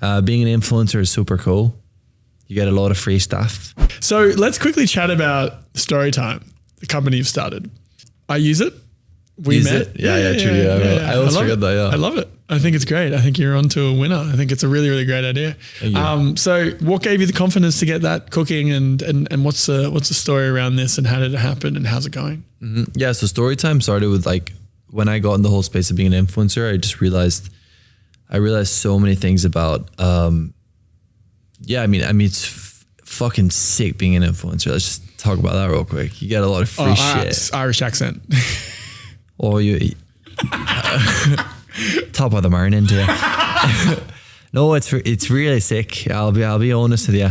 Being an influencer is super cool. You get a lot of free stuff. So let's quickly chat about Storytime, the company you've started. I use it. We met. It? Yeah, true. Yeah. I always forget that. Yeah, I love it. I think it's great. I think you're onto a winner. I think it's a really, really great idea. So what gave you the confidence to get that cooking, and what's the story around this, and how did it happen, and how's it going? Mm-hmm. Yeah, so Storytime started with like when I got in the whole space of being an influencer. I just realized so many things about. It's fucking sick being an influencer. Let's just talk about that real quick. You get a lot of free shit. Irish accent. Or you top of the morning to you. No, it's really sick. I'll be honest with you.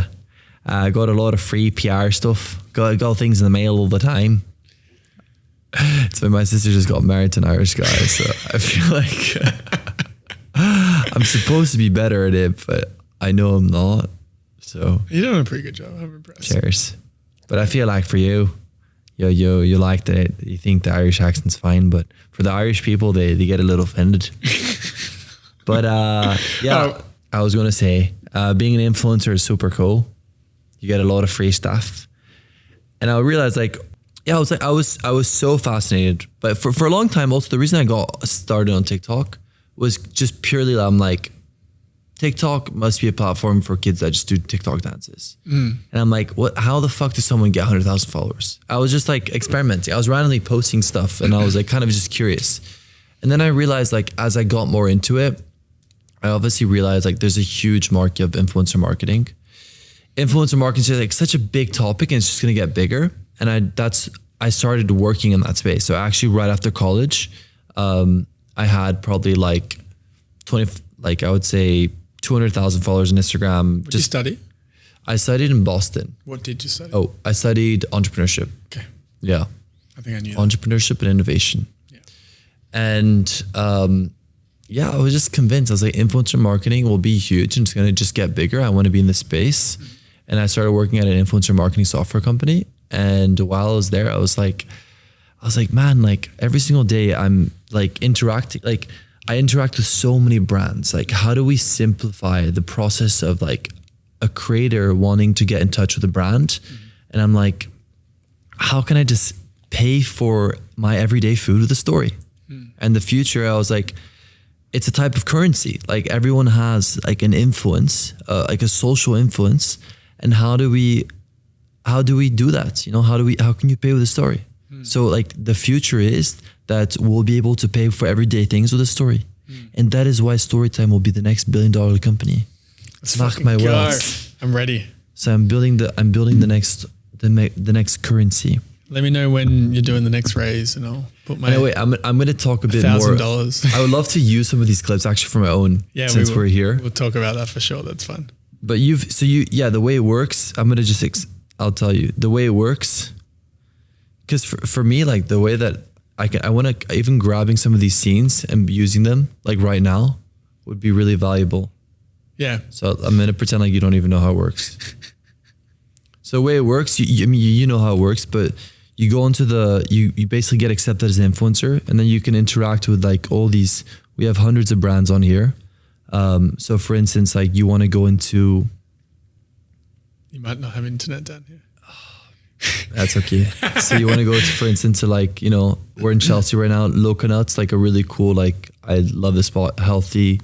I got a lot of free PR stuff. Got things in the mail all the time. It's when my sister just got married to an Irish guy, so I feel like I'm supposed to be better at it, but I know I'm not. So you're doing a pretty good job. I'm impressed. Cheers. But I feel like for you like that. You think the Irish accent's fine, but for the Irish people, they get a little offended. But I was gonna say, being an influencer is super cool. You get a lot of free stuff, and I realized I was so fascinated. But for a long time, also the reason I got started on TikTok was just purely I'm like, TikTok must be a platform for kids that just do TikTok dances. And I'm like, what? How the fuck does someone get 100,000 followers? I was just like experimenting. I was randomly posting stuff, and I was like kind of just curious. And then I realized like as I got more into it, I obviously realized like there's a huge market of influencer marketing. Influencer marketing is like such a big topic, and it's just gonna get bigger. And I started working in that space. So actually right after college, I had probably like 200,000 followers on Instagram. What did you study? I studied in Boston. What did you study? Oh, I studied entrepreneurship. Okay. Yeah. I think I knew that. Entrepreneurship and innovation. Yeah. And I was just convinced. I was like, influencer marketing will be huge and it's going to just get bigger. I want to be in this space. And I started working at an influencer marketing software company. And while I was there, I was like, man, like every single day I'm like interacting, like I interact with so many brands. Like, how do we simplify the process of like a creator wanting to get in touch with a brand? And I'm like, how can I just pay for my everyday food with a story? And the future, I was like, it's a type of currency. Like everyone has like an influence, like a social influence. And how do we do that? You know, how can you pay with a story? So like the future is that we'll be able to pay for everyday things with a story. And that is why Storytime will be the next $1 billion company. Mark my words. I'm ready. So I'm building the next currency. Let me know when you're doing the next raise, and I'll put my. Anyway, I'm going to talk a bit more. $1,000. I would love to use some of these clips actually for my own. Yeah, since we're here. We'll talk about that for sure. That's fun. But the way it works, I'll tell you the way it works. Because for me, like the way that I want to even grabbing some of these scenes and using them like right now would be really valuable. Yeah. So I'm going to pretend like you don't even know how it works. So the way it works, you know how it works, but you go into you basically get accepted as an influencer, and then you can interact with like all these, we have hundreds of brands on here. So for instance, like you want to go into. You might not have internet down here. That's okay. So you want to go to, for instance, to like, you know, we're in Chelsea right now. Loconuts, like a really cool, like I love this spot, healthy,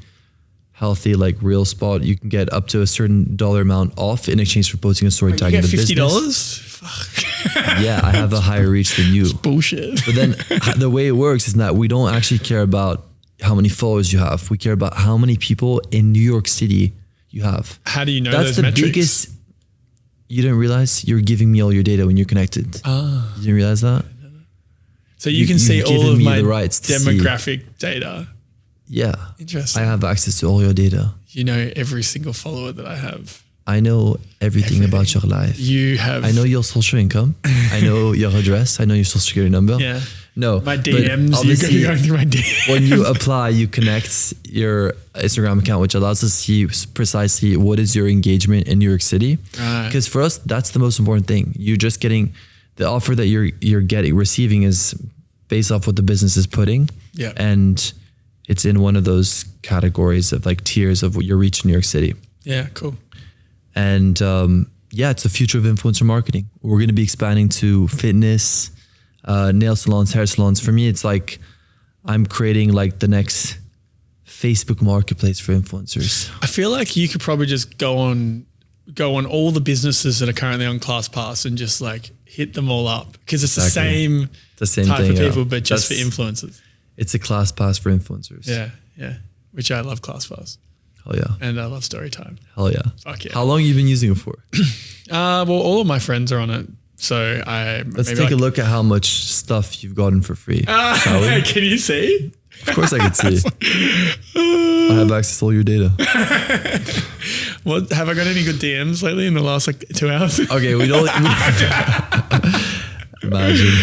like real spot. You can get up to a certain dollar amount off in exchange for posting a story tagging the business. $50? Fuck. Yeah, I have a higher reach than you. It's bullshit. But then the way it works is that we don't actually care about how many followers you have. We care about how many people in New York City you have. How do you know That's those the metrics? Biggest. You didn't realize you're giving me all your data when you're connected. You didn't realize that? So you can see all of my demographic data. Yeah. Interesting. I have access to all your data. You know every single follower that I have. I know everything about your life. I know your social income. I know your address. I know your social security number. Yeah. No. My DMs. You're going through my DMs. When you apply, you connect your Instagram account, which allows us to see precisely what is your engagement in New York City. Because for us, that's the most important thing. You're just getting the offer that you're receiving is based off what the business is putting. Yeah. And it's in one of those categories of like tiers of what your reach in New York City. Yeah, cool. And it's the future of influencer marketing. We're going to be expanding to fitness, nail salons, hair salons. For me, it's like I'm creating like the next Facebook marketplace for influencers. I feel like you could probably just go on all the businesses that are currently on ClassPass and just like hit them all up, because it's the same type thing, of people, but just for influencers. It's a ClassPass for influencers. Yeah. Which I love ClassPass. Hell yeah. And I love Storytime. Hell yeah. Fuck yeah. How long have you been using it for? Well, all of my friends are on it. So let's take a look at how much stuff you've gotten for free. Shall we? Can you see? Of course I can see. I have access to all your data. What, have I got any good DMs lately in the last like 2 hours? Okay, we don't. Imagine.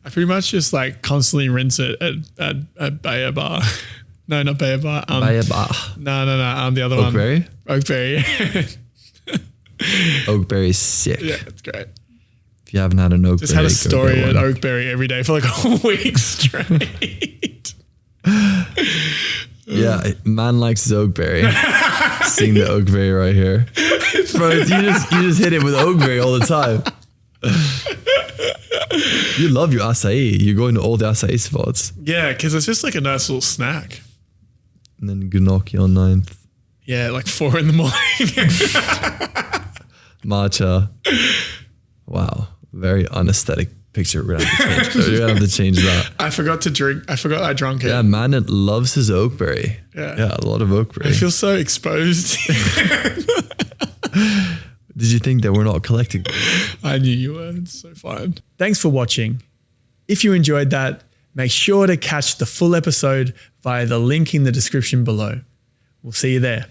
I pretty much just like constantly rinse it at Bayer Bar. No, not Bayer Bar. Bayer Bar. No. The other Oakberry? one. Oakberry. Oakberry's sick. Yeah, it's great. If you haven't had an Oakberry, just had a story at Oakberry every day for like a week straight. Yeah, man likes his Oakberry. Seeing the Oakberry right here. Bro, you just hit it with Oakberry all the time. You love your acai. You're going to all the acai spots. Yeah, because it's just like a nice little snack. And then gnocchi on 9th. Yeah, like 4 in the morning. Matcha. Wow. Very unaesthetic picture. We're going to have to change that. I forgot to drink. I drank it. Yeah, man, it loves his Oakberry. Yeah, a lot of Oakberry. I feel so exposed. Did you think that we're not collecting them? I knew you were. It's so fine. Thanks for watching. If you enjoyed that, make sure to catch the full episode via the link in the description below. We'll see you there.